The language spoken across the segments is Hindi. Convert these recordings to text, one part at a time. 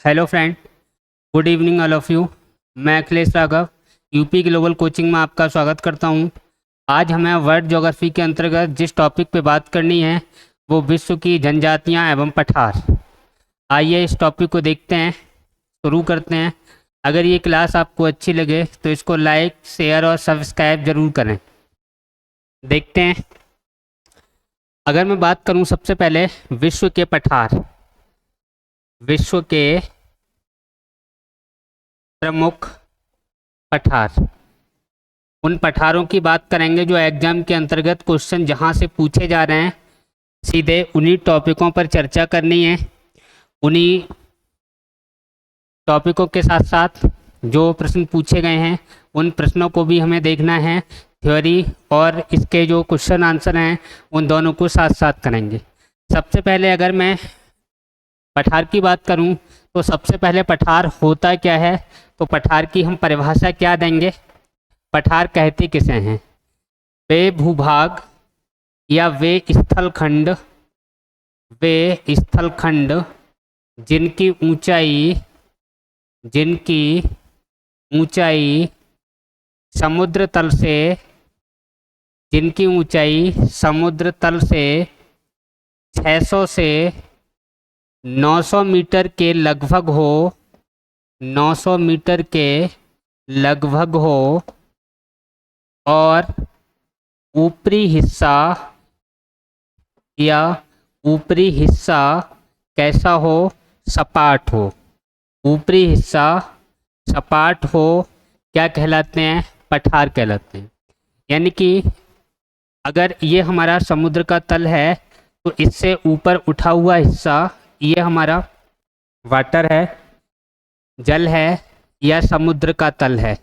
Hello friend, good evening all of you. मैं अखिलेश राघव यूपी ग्लोबल कोचिंग में आपका स्वागत करता हूं। आज हमें वर्ल्ड ज्योग्राफी के अंतर्गत जिस टॉपिक पे बात करनी है वो विश्व की जनजातियां एवं पठार। आइए इस टॉपिक को देखते हैं, शुरू करते हैं। अगर ये क्लास आपको अच्छी लगे तो इसको लाइक, शेयर और सब्सक्राइब ज़रूर करें। देखते हैं। अगर मैं बात करूं सबसे पहले विश्व के पठार, विश्व के प्रमुख पठार, उन पठारों की बात करेंगे जो एग्जाम के अंतर्गत क्वेश्चन जहां से पूछे जा रहे हैं, सीधे उन्हीं टॉपिकों पर चर्चा करनी है। उन्हीं टॉपिकों के साथ साथ जो प्रश्न पूछे गए हैं उन प्रश्नों को भी हमें देखना है। थ्योरी और इसके जो क्वेश्चन आंसर हैं उन दोनों को साथ साथ करेंगे। सबसे पहले अगर मैं पठार की बात करूं तो सबसे पहले पठार होता क्या है, तो पठार की हम परिभाषा क्या देंगे। पठार कहते किसे हैं? वे भूभाग या वे स्थलखंड जिनकी ऊंचाई समुद्र तल से 600 से 900 मीटर के लगभग हो, 900 मीटर के लगभग हो और ऊपरी हिस्सा कैसा हो? सपाट हो। ऊपरी हिस्सा सपाट हो, क्या कहलाते हैं? पठार कहलाते हैं। यानी कि अगर ये हमारा समुद्र का तल है तो इससे ऊपर उठा हुआ हिस्सा ये हमारा वाटर है, जल है या समुद्र का तल है।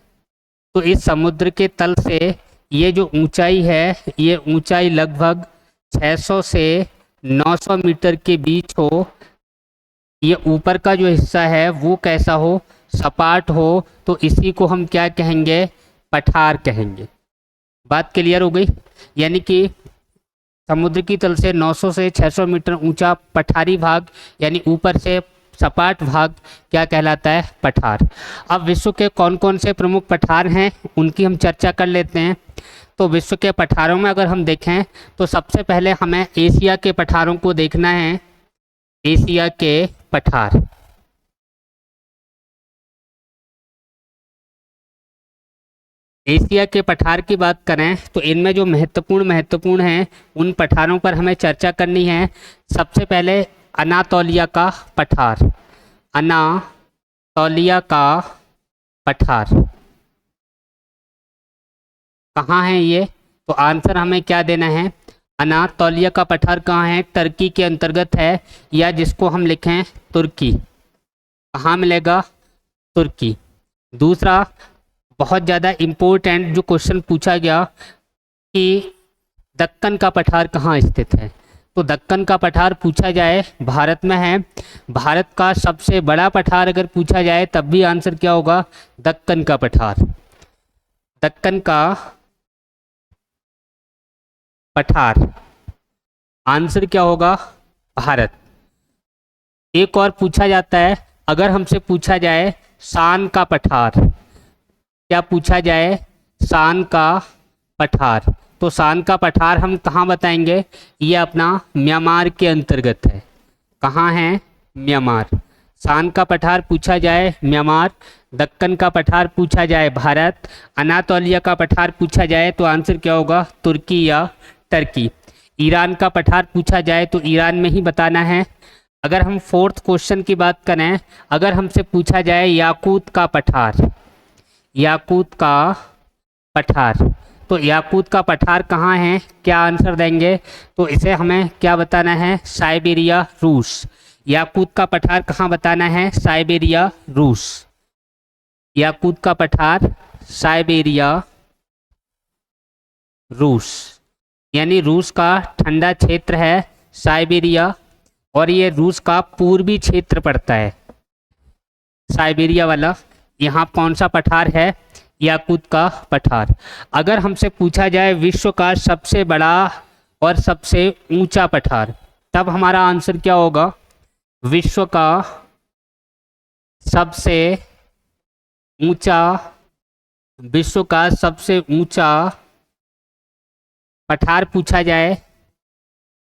तो इस समुद्र के तल से ये जो ऊंचाई है, ये ऊंचाई लगभग 600 से 900 मीटर के बीच हो। ये ऊपर का जो हिस्सा है वो कैसा हो? सपाट हो। तो इसी को हम क्या कहेंगे? पठार कहेंगे। बात क्लियर हो गई? यानी कि समुद्र की तल से 900 से 600 मीटर ऊंचा पठारी भाग यानी ऊपर से सपाट भाग क्या कहलाता है? पठार। अब विश्व के कौन कौन से प्रमुख पठार हैं उनकी हम चर्चा कर लेते हैं। तो विश्व के पठारों में अगर हम देखें तो सबसे पहले हमें एशिया के पठारों को देखना है। एशिया के पठार, एशिया के पठार की बात करें तो इनमें जो महत्वपूर्ण हैं उन पठारों पर हमें चर्चा करनी है। सबसे पहले अनातोलिया का पठार। अनातोलिया का पठार कहाँ है ये? तो आंसर हमें क्या देना है? अनातोलिया का पठार कहाँ है? टर्की के अंतर्गत है, या जिसको हम लिखें तुर्की। कहाँ मिलेगा? तुर्की। दूसरा बहुत ज़्यादा इम्पोर्टेंट जो क्वेश्चन पूछा गया कि दक्कन का पठार कहाँ स्थित है, तो दक्कन का पठार पूछा जाए भारत में है। भारत का सबसे बड़ा पठार अगर पूछा जाए तब भी आंसर क्या होगा? दक्कन का पठार। दक्कन का पठार आंसर क्या होगा? भारत। एक और पूछा जाता है, अगर हमसे पूछा जाए शान का पठार, क्या पूछा जाए? शान का पठार। तो शान का पठार हम कहाँ बताएंगे? ये अपना म्यांमार के अंतर्गत है। कहाँ है? म्यांमार। शान का पठार पूछा जाए म्यांमार, दक्कन का पठार पूछा जाए भारत, अनातोलिया का पठार पूछा जाए तो आंसर क्या होगा? तुर्की या टर्की। ईरान का पठार पूछा जाए तो ईरान में ही बताना है। अगर हम फोर्थ क्वेश्चन की बात करें, अगर हमसे पूछा जाए याकूत का पठार, याकूत का पठार, तो याकूत का पठार कहाँ है? क्या आंसर देंगे? तो इसे हमें क्या बताना है? साइबेरिया, रूस। याकूत का पठार कहाँ बताना है? साइबेरिया, रूस। याकूत का पठार साइबेरिया, रूस। यानी रूस का ठंडा क्षेत्र है साइबेरिया, और ये रूस का पूर्वी क्षेत्र पड़ता है साइबेरिया वाला। यहाँ कौन सा पठार है? याकूत का पठार। अगर हमसे पूछा जाए विश्व का सबसे बड़ा और सबसे ऊंचा पठार, तब हमारा आंसर क्या होगा? विश्व का सबसे ऊंचा, विश्व का सबसे ऊंचा पठार पूछा जाए,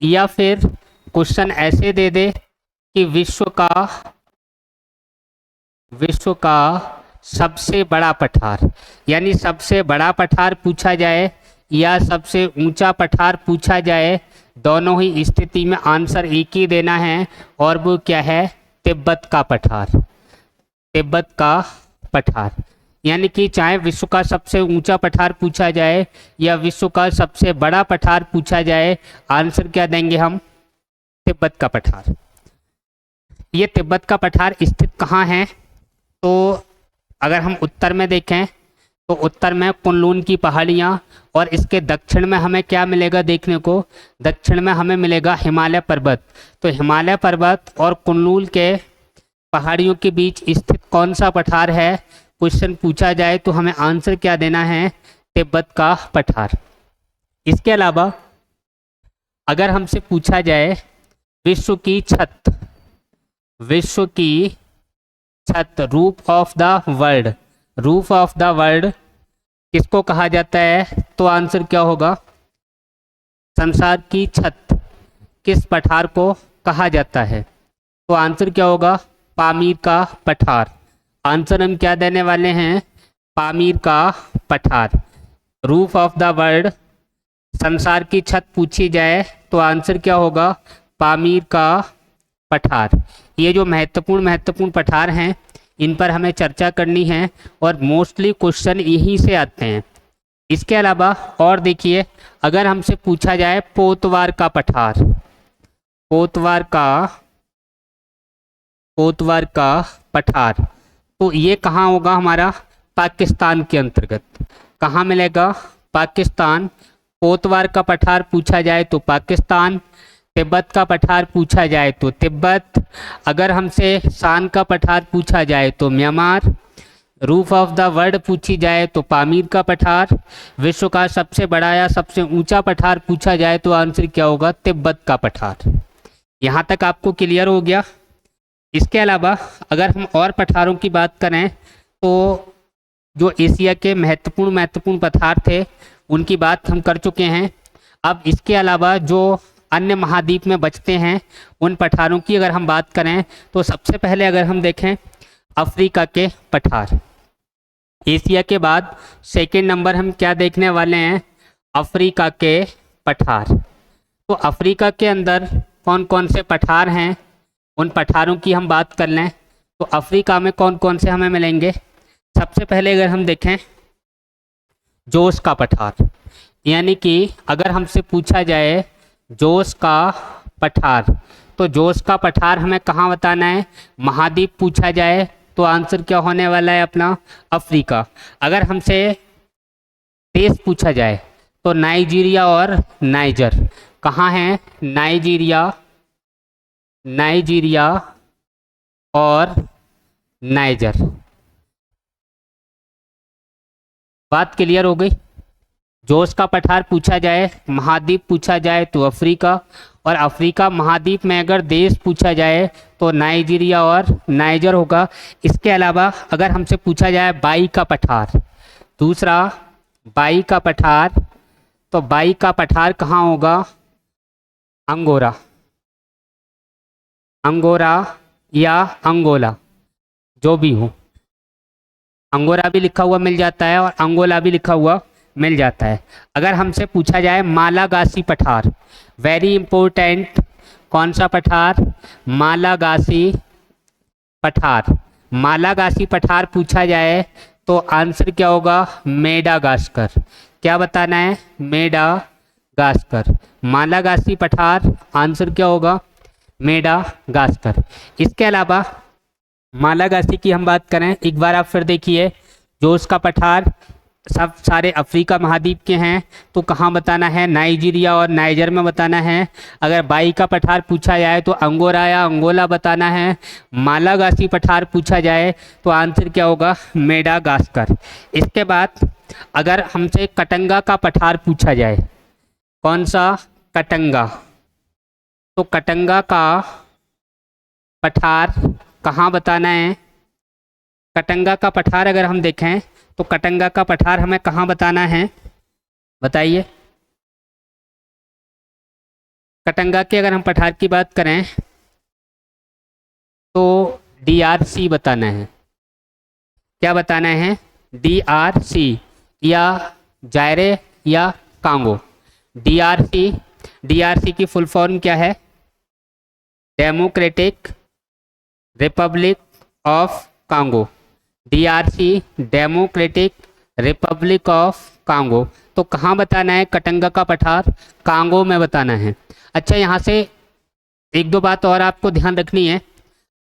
या फिर क्वेश्चन ऐसे दे दे कि विश्व का सबसे बड़ा पठार, यानी सबसे बड़ा पठार पूछा जाए या सबसे ऊंचा पठार पूछा जाए, दोनों ही स्थिति में आंसर एक ही देना है, और वो क्या है? तिब्बत का पठार। तिब्बत का पठार, यानी कि चाहे विश्व का सबसे ऊंचा पठार पूछा जाए या विश्व का सबसे बड़ा पठार पूछा जाए, आंसर क्या देंगे हम? तिब्बत का पठार। ये तिब्बत का पठार स्थित कहाँ है? तो अगर हम उत्तर में देखें तो उत्तर में कुनलून की पहाड़ियाँ, और इसके दक्षिण में हमें क्या मिलेगा देखने को? दक्षिण में हमें मिलेगा हिमालय पर्वत। तो हिमालय पर्वत और कुनलून के पहाड़ियों के बीच स्थित कौन सा पठार है, क्वेश्चन पूछा जाए तो हमें आंसर क्या देना है? तिब्बत का पठार। इसके अलावा अगर हमसे पूछा जाए विश्व की छत, विश्व की छत, roof of the world, roof of the world किसको कहा जाता है? तो आंसर क्या होगा? संसार की छत किस पठार को कहा जाता है? तो आंसर क्या होगा? पामीर का पठार। आंसर हम क्या देने वाले हैं? पामीर का पठार। रूफ ऑफ द वर्ल्ड, संसार की छत पूछी जाए तो आंसर क्या होगा? पामीर का पठार। ये जो महत्वपूर्ण पठार हैं, इन पर हमें चर्चा करनी है और मोस्टली क्वेश्चन यहीं से आते हैं। इसके अलावा और देखिए, अगर हमसे पूछा जाए पोतवार का पठार, पोतवार का पठार, तो ये कहाँ होगा? हमारा पाकिस्तान के अंतर्गत। कहाँ मिलेगा? पाकिस्तान। पोतवार का पठार पूछा जाए तो पाकिस्तान, तिब्बत का पठार पूछा जाए तो तिब्बत, अगर हमसे शान का पठार पूछा जाए तो Myanmar, roof of the world पूछी जाए तो पामीर का पठार, विश्व का सबसे बड़ा या सबसे ऊंचा पठार पूछा जाए तो आंसर क्या होगा? तिब्बत का पठार। यहाँ तक आपको क्लियर हो गया? इसके अलावा अगर हम और पठारों की बात करें तो जो एशिया के महत्वपूर्ण पठार थे उनकी बात हम कर चुके हैं। अब इसके अलावा जो अन्य महाद्वीप में बचते हैं उन पठारों की अगर हम बात करें तो सबसे पहले अगर हम देखें अफ्रीका के पठार, एशिया के बाद सेकंड नंबर हम क्या देखने वाले हैं? अफ्रीका के पठार। तो अफ्रीका के अंदर कौन कौन से पठार हैं, उन पठारों की हम बात कर लें तो अफ्रीका में कौन कौन से हमें मिलेंगे? सबसे पहले अगर हम देखें जोस का पठार, यानी कि अगर हमसे पूछा जाए जोस का पठार, तो जोस का पठार हमें कहाँ बताना है? महाद्वीप पूछा जाए तो आंसर क्या होने वाला है अपना? अफ्रीका। अगर हमसे देश पूछा जाए तो नाइजीरिया और नाइजर, कहाँ हैं? नाइजीरिया और नाइजर। बात क्लियर हो गई? जोस का पठार पूछा जाए, महाद्वीप पूछा जाए तो अफ्रीका, और अफ्रीका महाद्वीप में अगर देश पूछा जाए तो नाइजीरिया और नाइजर होगा। इसके अलावा अगर हमसे पूछा जाए बाई का पठार, दूसरा बाई का पठार, तो बाई का पठार कहाँ होगा? अंगोरा या अंगोला, जो भी हो। अंगोरा भी लिखा हुआ मिल जाता है और अंगोला भी लिखा हुआ मिल जाता है। अगर हमसे पूछा जाए मालागासी पठार, वेरी इंपॉर्टेंट, कौन सा पठार? मालागासी पठार। मालागासी पठार पूछा जाए तो आंसर क्या होगा? मेडागास्कर। क्या बताना है? मेडागास्कर। मालागासी पठार, आंसर क्या होगा? मेडागास्कर। इसके अलावा मालागासी की हम बात करें, एक बार आप फिर देखिए, जोस का पठार सब सारे अफ्रीका महाद्वीप के हैं तो कहाँ बताना है? नाइजीरिया और नाइजर में बताना है। अगर बाई का पठार पूछा जाए तो अंगोरा या अंगोला बताना है। मालागासी पठार पूछा जाए तो आंसर क्या होगा? मेडागास्कर। इसके बाद अगर हमसे कटंगा का पठार पूछा जाए, कौन सा? कटंगा। तो कटंगा का पठार कहाँ बताना है? कटंगा का पठार अगर हम देखें तो कटंगा का पठार हमें कहाँ बताना है, बताइए। कटंगा के अगर हम पठार की बात करें तो DRC बताना है। क्या बताना है? DRC या जायरे या कांगो। DRC की फुल फॉर्म क्या है? Democratic Republic of Congo. DRC democratic Republic of Congo. तो कहाँ बताना है कटंगा का पठार? कांगो में बताना है। अच्छा, यहाँ से एक दो बात और आपको ध्यान रखनी है।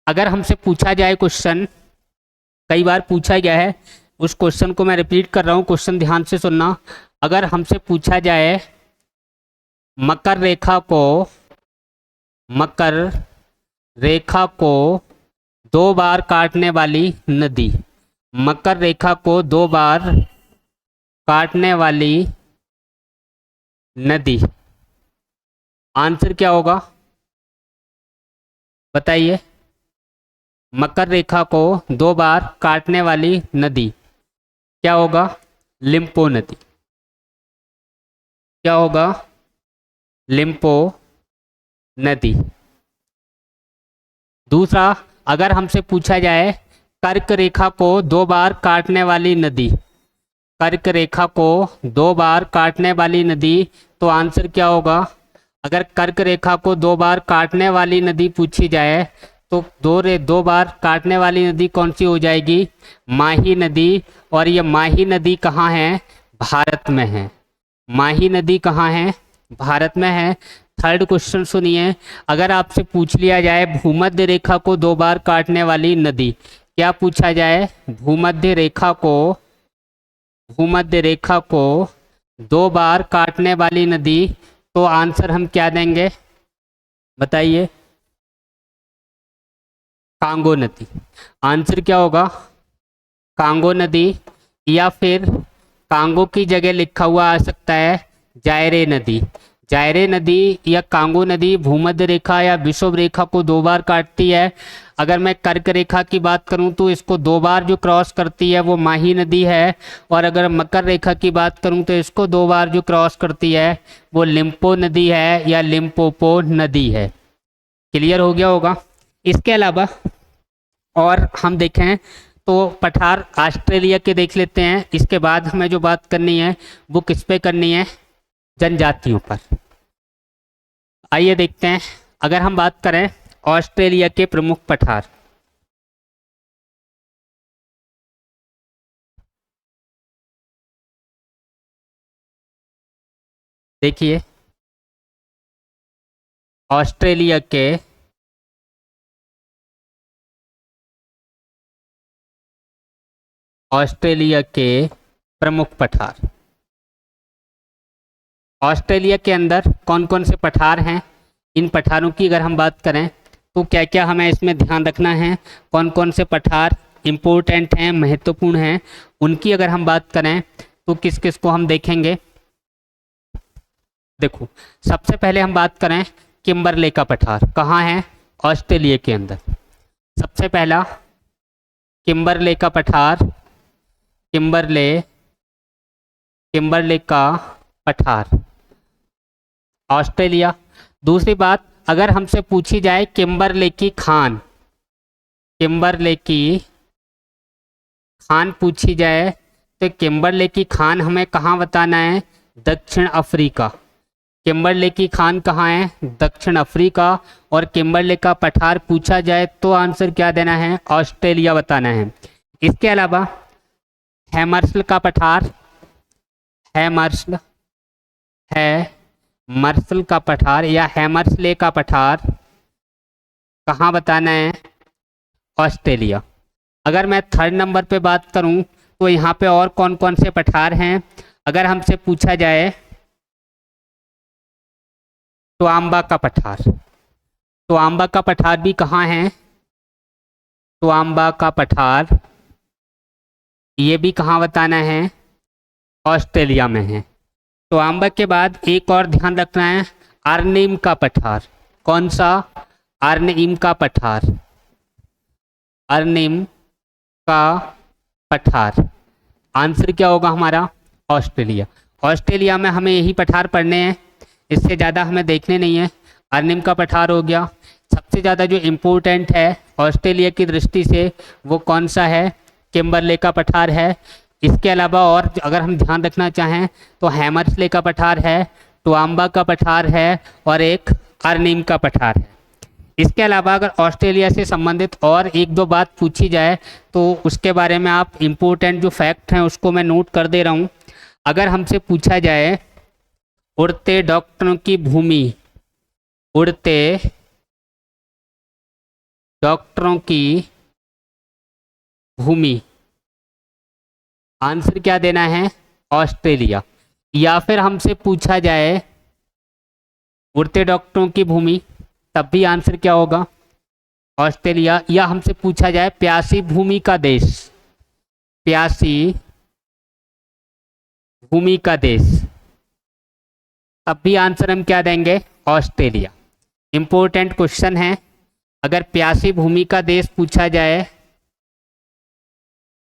अगर हमसे पूछा जाए क्वेश्चन, कई बार पूछा गया है, उस क्वेश्चन को मैं रिपीट कर रहा हूँ, क्वेश्चन ध्यान से सुनना। अगर हमसे पूछा जाए मकर रेखा को 2 बार काटने वाली नदी, मकर रेखा को 2 बार काटने वाली नदी, आंसर क्या होगा बताइए? मकर रेखा को 2 बार काटने वाली नदी क्या होगा? लिम्पो नदी। क्या होगा? लिम्पो नदी। दूसरा, अगर हमसे पूछा जाए कर्क रेखा को 2 बार काटने वाली नदी, कर्क रेखा को 2 बार काटने वाली नदी, तो आंसर क्या होगा? अगर कर्क रेखा को 2 बार काटने वाली नदी पूछी जाए तो 2 बार काटने वाली नदी कौन सी हो जाएगी? माही नदी। और ये माही नदी कहाँ है? भारत में है। माही नदी कहाँ है? भारत में है। थर्ड क्वेश्चन सुनिए, अगर आपसे पूछ लिया जाए भूमध्य रेखा को 2 बार काटने वाली नदी, क्या पूछा जाए? भूमध्य रेखा को 2 बार काटने वाली नदी, तो आंसर हम क्या देंगे बताइए? कांगो नदी। आंसर क्या होगा? कांगो नदी। या फिर कांगो की जगह लिखा हुआ आ सकता है जायरे नदी। जायरे नदी या कांगो नदी भूमध्य रेखा या विषुव रेखा को 2 बार काटती है। अगर मैं कर्क रेखा की बात करूं तो इसको 2 बार जो क्रॉस करती है वो माही नदी है। और अगर मकर रेखा की बात करूं तो इसको 2 बार जो क्रॉस करती है वो लिम्पो नदी है या लिम्पोपो नदी है। क्लियर हो गया होगा। इसके अलावा और हम देखें तो पठार ऑस्ट्रेलिया के देख लेते हैं। इसके बाद हमें जो बात करनी है वो किस पे करनी है? जनजातियों पर। आइए देखते हैं। अगर हम बात करें ऑस्ट्रेलिया के प्रमुख पठार, देखिए ऑस्ट्रेलिया के प्रमुख पठार। ऑस्ट्रेलिया के अंदर कौन कौन से पठार हैं? इन पठारों की अगर हम बात करें तो क्या क्या हमें इसमें ध्यान रखना है, कौन कौन से पठार इम्पोर्टेंट हैं, महत्वपूर्ण हैं, उनकी अगर हम बात करें तो किस किस को हम देखेंगे। देखो, सबसे पहले हम बात करें किम्बरले का पठार। कहाँ है? ऑस्ट्रेलिया के अंदर। सबसे पहला किम्बरले का पठार, किम्बरले का पठार ऑस्ट्रेलिया। दूसरी बात, अगर हमसे पूछी जाए किम्बरले की खान, किम्बरले की खान पूछी जाए तो किम्बरले की खान हमें कहाँ बताना है? दक्षिण अफ्रीका। किम्बरले की खान कहाँ है? दक्षिण अफ्रीका। और किम्बरले का पठार पूछा जाए तो आंसर क्या देना है? ऑस्ट्रेलिया बताना है। इसके अलावा हैमर्सल का पठार, हैमर्सल का पठार या हैमर्सले का पठार कहाँ बताना है? ऑस्ट्रेलिया। अगर मैं थर्ड नंबर पे बात करूं तो यहाँ पे और कौन कौन से पठार हैं? अगर हमसे पूछा जाए टोआम्बा का पठार, टोआम्बा का पठार भी कहाँ है? टोआम्बा का पठार ये भी कहाँ बताना है? ऑस्ट्रेलिया में है। टोआम्बा के बाद एक और ध्यान रखना है, अर्निम का पठार। कौन सा? अर्निम का पठार। अर्निम का पठार। आंसर क्या होगा हमारा? ऑस्ट्रेलिया। ऑस्ट्रेलिया में हमें यही पठार पढ़ने हैं, इससे ज़्यादा हमें देखने नहीं है। अर्निम का पठार हो गया। सबसे ज़्यादा जो इम्पोर्टेंट है ऑस्ट्रेलिया की दृष्टि से वो कौन सा है? किम्बरले का पठार है। इसके अलावा और अगर हम ध्यान रखना चाहें तो हैमर्सले का पठार है, टुआम्बा का पठार है और एक अर्निम का पठार है। इसके अलावा अगर ऑस्ट्रेलिया से संबंधित और एक दो बात पूछी जाए तो उसके बारे में आप इम्पोर्टेंट जो फैक्ट हैं उसको मैं नोट कर दे रहा हूँ। अगर हमसे पूछा जाए उड़ते डॉक्टरों की भूमि, उड़ते डॉक्टरों की भूमि, आंसर क्या देना है? ऑस्ट्रेलिया। या फिर हमसे पूछा जाए उड़ते डॉक्टरों की भूमि, तब भी आंसर क्या होगा? ऑस्ट्रेलिया। या हमसे पूछा जाए प्यासी भूमि का देश, प्यासी भूमि का देश, तब भी आंसर हम क्या देंगे? ऑस्ट्रेलिया। इंपॉर्टेंट क्वेश्चन है। अगर प्यासी भूमि का देश पूछा जाए,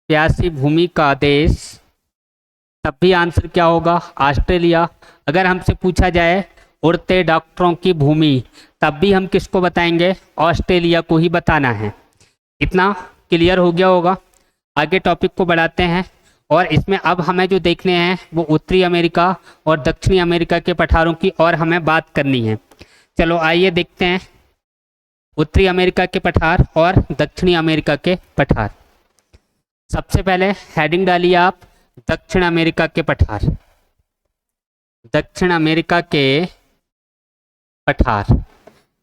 प्यासी भूमि का देश, तब भी आंसर क्या होगा? ऑस्ट्रेलिया। अगर हमसे पूछा जाए उड़ते डॉक्टरों की भूमि, तब भी हम किसको बताएंगे? ऑस्ट्रेलिया को ही बताना है। इतना क्लियर हो गया होगा। आगे टॉपिक को बढ़ाते हैं और इसमें अब हमें जो देखने हैं वो उत्तरी अमेरिका और दक्षिणी अमेरिका के पठारों की और हमें बात करनी है। चलो आइए देखते हैं उत्तरी अमेरिका के पठार और दक्षिणी अमेरिका के पठार। सबसे पहले हेडिंग डालिए आप, दक्षिण अमेरिका के पठार। दक्षिण अमेरिका के पठार,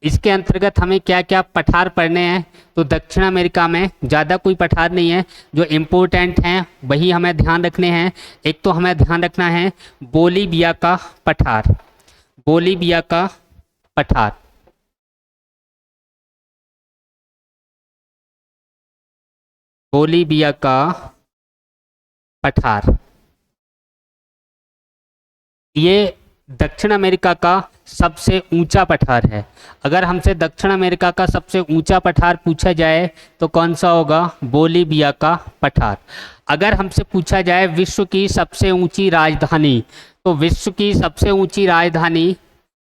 इसके अंतर्गत हमें क्या क्या पठार पढ़ने हैं? तो दक्षिण अमेरिका में ज़्यादा कोई पठार नहीं है, जो इम्पोर्टेंट हैं वही हमें ध्यान रखने हैं। एक तो हमें ध्यान रखना है बोलीविया का पठार, बोलीविया का पठार। बोलीविया का पठार, ये दक्षिण अमेरिका का सबसे ऊंचा पठार है। अगर हमसे दक्षिण अमेरिका का सबसे ऊंचा पठार पूछा जाए तो कौन सा होगा? बोलीविया का पठार। अगर हमसे पूछा जाए विश्व की सबसे ऊंची राजधानी, तो विश्व की सबसे ऊंची राजधानी,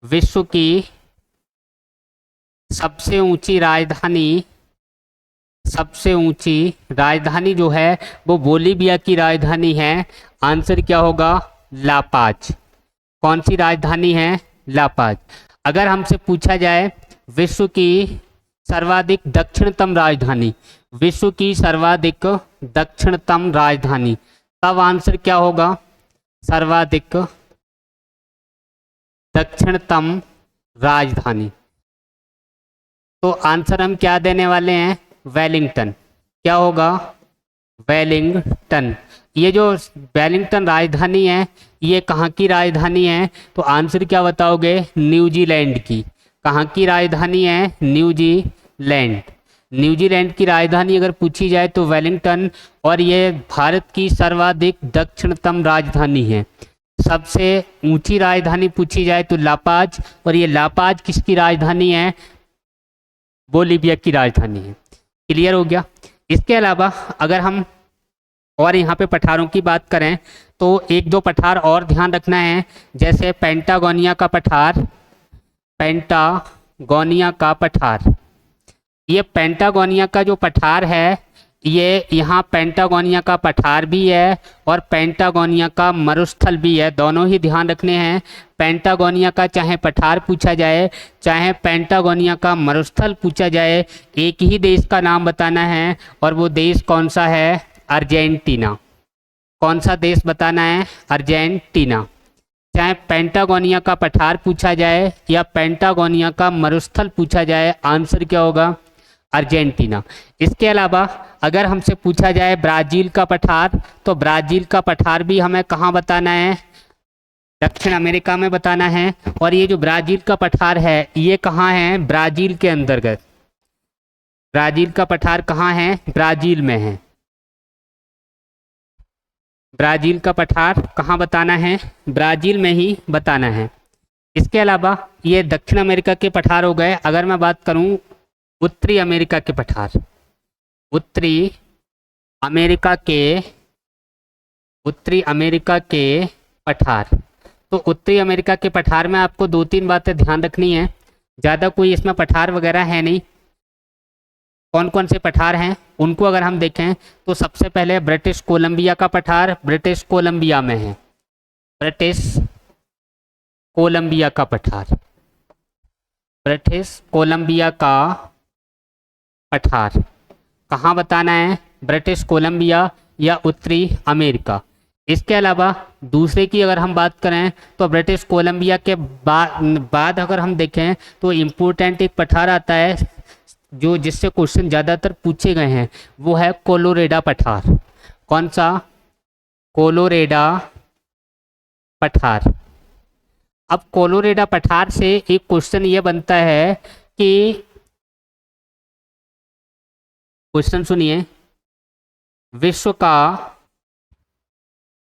विश्व की सबसे ऊंची राजधानी, सबसे ऊंची राजधानी जो है वो बोलीविया की राजधानी है। आंसर क्या होगा? लापाज। कौन सी राजधानी है? लापाज। अगर हमसे पूछा जाए विश्व की सर्वाधिक दक्षिणतम राजधानी, विश्व की सर्वाधिक दक्षिणतम राजधानी, तब आंसर क्या होगा? सर्वाधिक दक्षिणतम राजधानी। तो आंसर हम क्या देने वाले हैं? वेलिंगटन। क्या होगा? वेलिंगटन। ये जो वेलिंगटन राजधानी है ये कहाँ की राजधानी है? तो आंसर क्या बताओगे? न्यूजीलैंड की। कहाँ की राजधानी है? न्यूजीलैंड। न्यूजीलैंड की राजधानी अगर पूछी जाए तो वेलिंगटन, और ये भारत की सर्वाधिक दक्षिणतम राजधानी है। सबसे ऊंची राजधानी पूछी जाए तो लापाज, और ये लापाज किसकी राजधानी है? बोलीविया की राजधानी है। क्लियर हो गया। इसके अलावा अगर हम और यहाँ पे पठारों की बात करें तो एक दो पठार और ध्यान रखना है, जैसे पेंटागोनिया का पठार, पेंटागोनिया का पठार। ये पेंटागोनिया का जो पठार है ये यहाँ पेंटागोनिया का पठार भी है और पेंटागोनिया का मरुस्थल भी है, दोनों ही ध्यान रखने हैं। पेंटागोनिया का चाहे पठार पूछा जाए चाहे पेंटागोनिया का मरुस्थल पूछा जाए, एक ही देश का नाम बताना है और वो देश कौन सा है? अर्जेंटीना। कौन सा देश बताना है? अर्जेंटीना। चाहे पेंटागोनिया का पठार पूछा जाए या पेंटागोनिया का मरुस्थल पूछा जाए, आंसर क्या होगा? अर्जेंटीना। इसके अलावा अगर हमसे पूछा जाए ब्राज़ील का पठार, तो ब्राज़ील का पठार भी हमें कहाँ बताना है? दक्षिण अमेरिका में बताना है। और ये जो ब्राज़ील का पठार है ये कहाँ है? ब्राज़ील के अंतर्गत। ब्राज़ील का पठार कहाँ है? ब्राज़ील में है। ब्राज़ील का पठार कहाँ बताना है? ब्राज़ील में ही बताना है। इसके अलावा ये दक्षिण अमेरिका के पठार हो गए। अगर मैं बात करूँ उत्तरी अमेरिका के पठार, उत्तरी अमेरिका के, उत्तरी अमेरिका के पठार। तो उत्तरी अमेरिका के पठार में आपको 2-3 बातें ध्यान रखनी है, ज़्यादा कोई इसमें पठार वगैरह है नहीं। कौन कौन से पठार हैं उनको अगर हम देखें तो सबसे पहले ब्रिटिश कोलंबिया का पठार ब्रिटिश कोलंबिया में है। ब्रिटिश कोलंबिया का पठार, ब्रिटिश कोलंबिया का पठार कहाँ बताना है, ब्रिटिश कोलंबिया या उत्तरी अमेरिका। इसके अलावा दूसरे की अगर हम बात करें तो ब्रिटिश कोलंबिया के बाद अगर हम देखें तो इम्पोर्टेंट एक पठार आता है जो जिससे क्वेश्चन ज़्यादातर पूछे गए हैं, वो है कोलोरेडा पठार। कौन सा, कोलोरेडा पठार। अब कोलोरेडा पठार से एक क्वेश्चन ये बनता है कि, क्वेश्चन सुनिए, विश्व का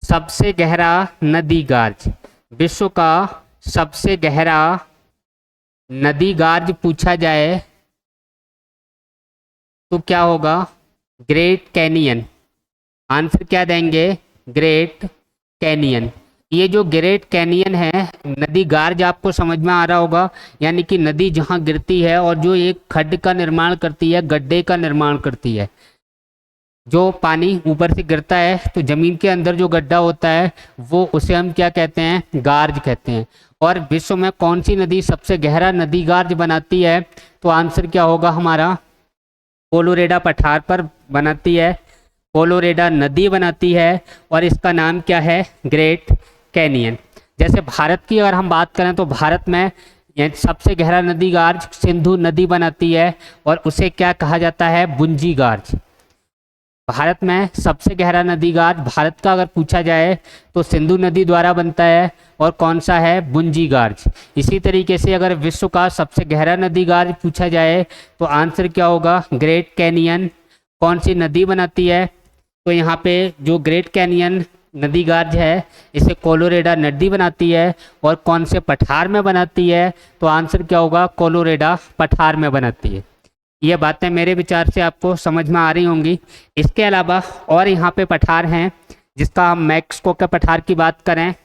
सबसे गहरा नदी गार्ज, विश्व का सबसे गहरा नदी गार्ज पूछा जाए तो क्या होगा, ग्रेट कैनियन। आंसर क्या देंगे, ग्रेट कैनियन। ये जो ग्रेट कैनियन है, नदी गार्ज आपको समझ में आ रहा होगा, यानी कि नदी जहाँ गिरती है और जो एक खड्ड का निर्माण करती है, गड्ढे का निर्माण करती है, जो पानी ऊपर से गिरता है तो ज़मीन के अंदर जो गड्ढा होता है वो उसे हम क्या कहते हैं, गार्ज कहते हैं। और विश्व में कौन सी नदी सबसे गहरा नदी गार्ज बनाती है, तो आंसर क्या होगा हमारा, कोलोरेडा पठार पर बनाती है, कोलोरेडा नदी बनाती है और इसका नाम क्या है, ग्रेट कैनियन। जैसे भारत की अगर हम बात करें तो भारत में सबसे गहरा नदी गार्ज सिंधु नदी बनाती है और उसे क्या कहा जाता है, बुंजी गार्ज। भारत में सबसे गहरा नदी गार्ज भारत का अगर पूछा जाए तो सिंधु नदी द्वारा बनता है और कौन सा है, बुंजी गार्ज। इसी तरीके से अगर विश्व का सबसे गहरा नदी गार्ज पूछा जाए तो आंसर क्या होगा, ग्रेट कैनियन। कौन सी नदी बनाती है, तो यहाँ पे जो ग्रेट कैनियन नदी गार्ज है इसे कोलोरेडा नदी बनाती है और कौन से पठार में बनाती है, तो आंसर क्या होगा, कोलोरेडा पठार में बनाती है। ये बातें मेरे विचार से आपको समझ में आ रही होंगी। इसके अलावा और यहाँ पे पठार हैं, जिसका हम मैक्सिको के पठार की बात करें,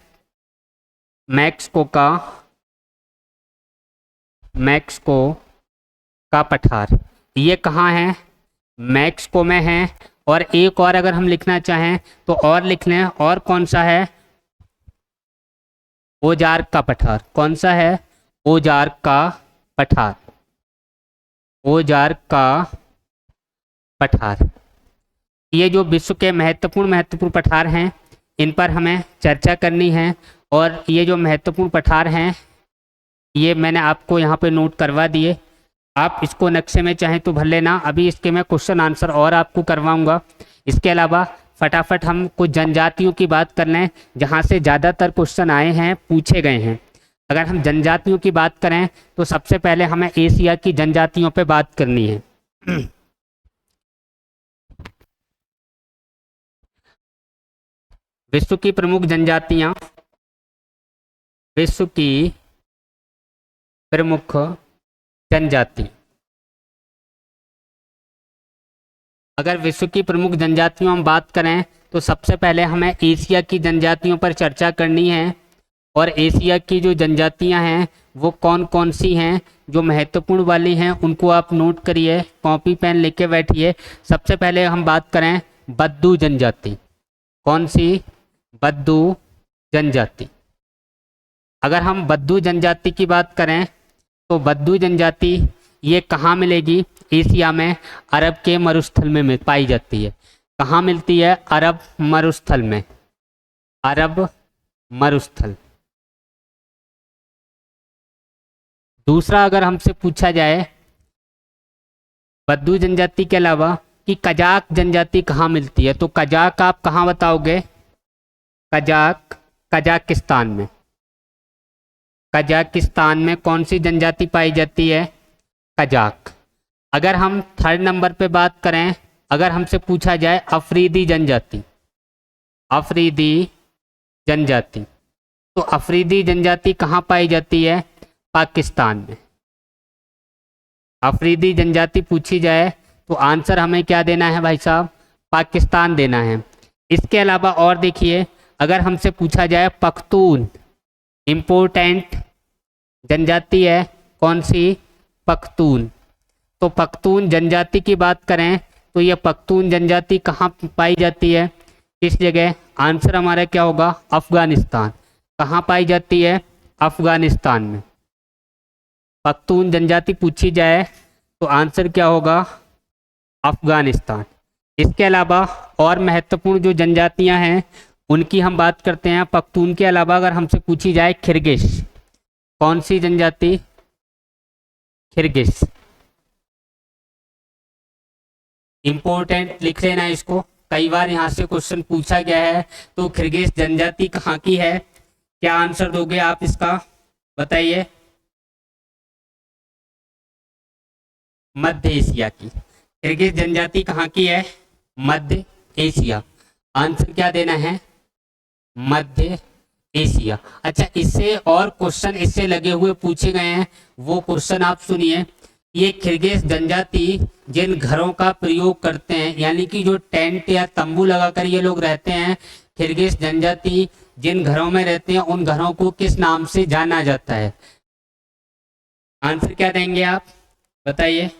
मैक्सिको का पठार, ये कहाँ है, मैक्सिको में है। और एक और अगर हम लिखना चाहें तो और लिख लें, और कौन सा है, ओजार्क का पठार। कौन सा है, ओजार्क का पठार, ओजार्क का पठार। ये जो विश्व के महत्वपूर्ण पठार हैं इन पर हमें चर्चा करनी है। और ये जो महत्वपूर्ण पठार हैं ये मैंने आपको यहाँ पे नोट करवा दिए, आप इसको नक्शे में चाहें तो भर लेना। अभी इसके मैं क्वेश्चन आंसर और आपको करवाऊंगा। इसके अलावा फटाफट हम कुछ जनजातियों की बात कर लें जहाँ से ज़्यादातर क्वेश्चन आए हैं, पूछे गए हैं। अगर हम जनजातियों की बात करें तो सबसे पहले हमें एशिया की जनजातियों पे बात करनी है। विश्व की प्रमुख जनजातियां, विश्व की प्रमुख जनजाति, अगर विश्व की प्रमुख जनजातियों हम बात करें तो सबसे पहले हमें एशिया की जनजातियों पर चर्चा करनी है। और एशिया की जो जनजातियां हैं वो कौन कौन सी हैं, जो महत्वपूर्ण वाली हैं उनको आप नोट करिए, कॉपी पेन लेके बैठिए। सबसे पहले हम बात करें बद्दू जनजाति। कौन सी, बद्दू जनजाति। अगर हम बद्दू जनजाति की बात करें तो बद्दू जनजाति ये कहाँ मिलेगी, एशिया में अरब के मरुस्थल में पाई जाती है। कहाँ मिलती है, अरब मरुस्थल में, अरब मरुस्थल। दूसरा अगर हमसे पूछा जाए बद्दू जनजाति के अलावा कि कजाक जनजाति कहाँ मिलती है, तो कजाक आप कहाँ बताओगे, कजाक कजाकिस्तान में। कजाकिस्तान में कौन सी जनजाति पाई जाती है, कजाक। अगर हम थर्ड नंबर पे बात करें, अगर हमसे पूछा जाए अफरीदी जनजाति, अफरीदी जनजाति, तो अफरीदी जनजाति कहाँ पाई जाती है, पाकिस्तान में। अफरीदी जनजाति पूछी जाए तो आंसर हमें क्या देना है भाई साहब, पाकिस्तान देना है। इसके अलावा और देखिए, अगर हमसे पूछा जाए पख्तून इम्पोर्टेंट जनजाति है कौन सी, पख्तून, तो पख्तून जनजाति की बात करें तो ये पख्तून जनजाति कहाँ पाई जाती है, किस जगह, आंसर हमारा क्या होगा, अफगानिस्तान। कहाँ पाई जाती है, अफगानिस्तान में। पख्तून जनजाति पूछी जाए तो आंसर क्या होगा, अफगानिस्तान। इसके अलावा और महत्वपूर्ण जो जनजातियां हैं उनकी हम बात करते हैं। पख्तून के अलावा अगर हमसे पूछी जाए खिरगिश, कौन सी जनजाति, खिरगिश, इंपॉर्टेंट लिख लेना इसको, कई बार यहाँ से क्वेश्चन पूछा गया है। तो खिरगिश जनजाति कहाँ की है, क्या आंसर दोगे आप इसका, बताइए। मध्य एशिया की। किर्गिज जनजाति कहाँ की है, मध्य एशिया। आंसर क्या देना है, मध्य एशिया। अच्छा, इससे और क्वेश्चन इससे लगे हुए पूछे गए हैं, वो क्वेश्चन आप सुनिए। ये किर्गिज जनजाति जिन घरों का प्रयोग करते हैं, यानी कि जो टेंट या तंबू लगाकर ये लोग रहते हैं, किर्गिज जनजाति जिन घरों में रहते हैं उन घरों को किस नाम से जाना जाता है। आंसर क्या देंगे आप, बताइए।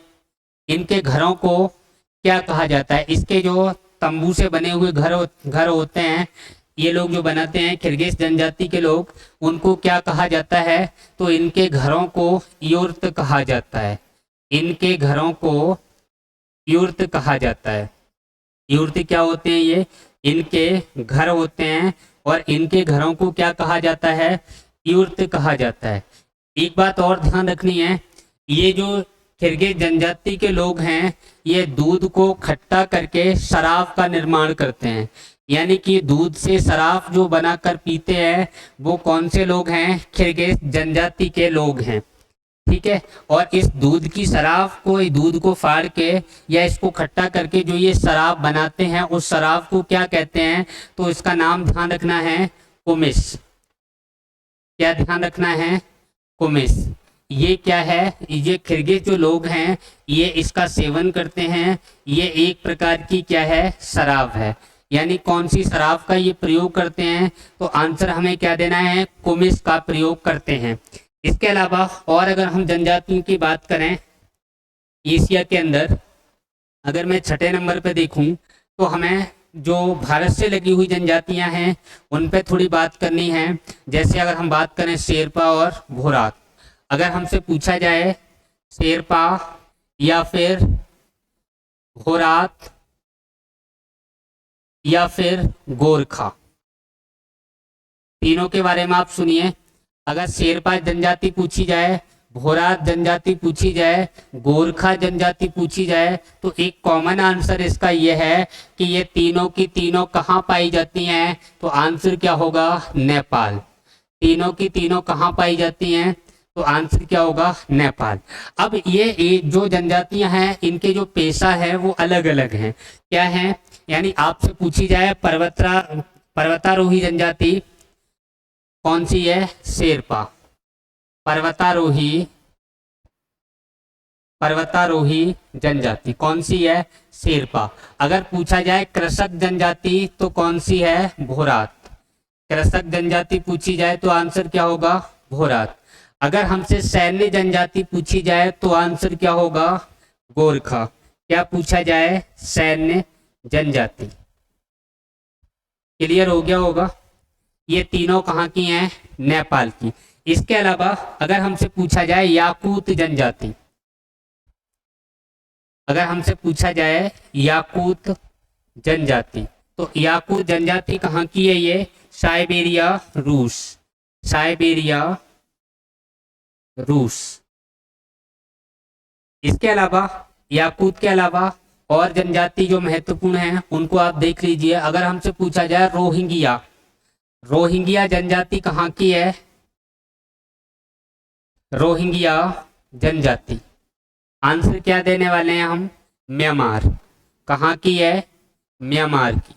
इनके घरों को क्या कहा जाता है, इसके जो तंबू से बने हुए घर होते हैं, ये लोग जो बनाते हैं किर्गिज जनजाति के लोग, उनको क्या कहा जाता है, तो इनके घरों को युर्त कहा जाता है। इनके घरों को युर्त कहा जाता है। युर्त क्या होते हैं, ये इनके घर होते हैं और इनके घरों को क्या कहा जाता है, युर्त कहा जाता है। एक बात और ध्यान रखनी है, ये जो किर्गिज जनजाति के लोग हैं ये दूध को खट्टा करके शराब का निर्माण करते हैं, यानी कि दूध से शराब जो बनाकर पीते हैं वो कौन से लोग हैं, किर्गिज जनजाति के लोग हैं, ठीक है। और इस दूध की शराब को, दूध को फाड़ के या इसको खट्टा करके जो ये शराब बनाते हैं उस शराब को क्या कहते हैं, तो इसका नाम ध्यान रखना है कुमिस। क्या ध्यान रखना है, कुमिस। ये क्या है, ये किर्गिज जो लोग हैं ये इसका सेवन करते हैं। ये एक प्रकार की क्या है, शराब है। यानी कौन सी शराब का ये प्रयोग करते हैं, तो आंसर हमें क्या देना है, कुमिस का प्रयोग करते हैं। इसके अलावा और अगर हम जनजातियों की बात करें एशिया के अंदर, अगर मैं 6 नंबर पे देखूं तो हमें जो भारत से लगी हुई जनजातियां हैं उन पे थोड़ी बात करनी है। जैसे अगर हम बात करें शेरपा और भोराक, अगर हमसे पूछा जाए शेरपा या फिर भोराक या फिर गोरखा, तीनों के बारे में आप सुनिए। अगर शेरपा जनजाति पूछी जाए, भोराक जनजाति पूछी जाए, गोरखा जनजाति पूछी जाए, तो एक कॉमन आंसर इसका यह है कि ये तीनों की तीनों कहाँ पाई जाती हैं, तो आंसर क्या होगा, नेपाल। तीनों की तीनों कहाँ पाई जाती हैं, तो आंसर क्या होगा, नेपाल। अब ये जो जनजातियां हैं इनके जो पेशा है वो अलग अलग हैं। क्या है, यानी आपसे पूछी जाए पर्वतारोही जनजाति कौन सी है, शेरपा। पर्वतारोही जनजाति कौन सी है, शेरपा। अगर पूछा जाए कृषक जनजाति तो कौन सी है, भोराक। कृषक जनजाति पूछी जाए तो आंसर क्या होगा, भोराक। अगर हमसे सैन्य जनजाति पूछी जाए तो आंसर क्या होगा, गोरखा। क्या पूछा जाए, सैन्य जनजाति। क्लियर हो गया होगा। ये तीनों कहाँ की हैं, नेपाल की। इसके अलावा अगर हमसे पूछा जाए याकूत जनजाति, अगर हमसे पूछा जाए याकूत जनजाति, तो याकूत जनजाति कहाँ की है, ये साइबेरिया रूस। साइबेरिया रूस। इसके अलावा याकूत के अलावा और जनजाति जो महत्वपूर्ण हैं उनको आप देख लीजिए। अगर हमसे पूछा जाए रोहिंग्या, रोहिंग्या जनजाति कहाँ की है, रोहिंग्या जनजाति। आंसर क्या देने वाले हैं हम, म्यांमार। कहाँ की है, म्यांमार की।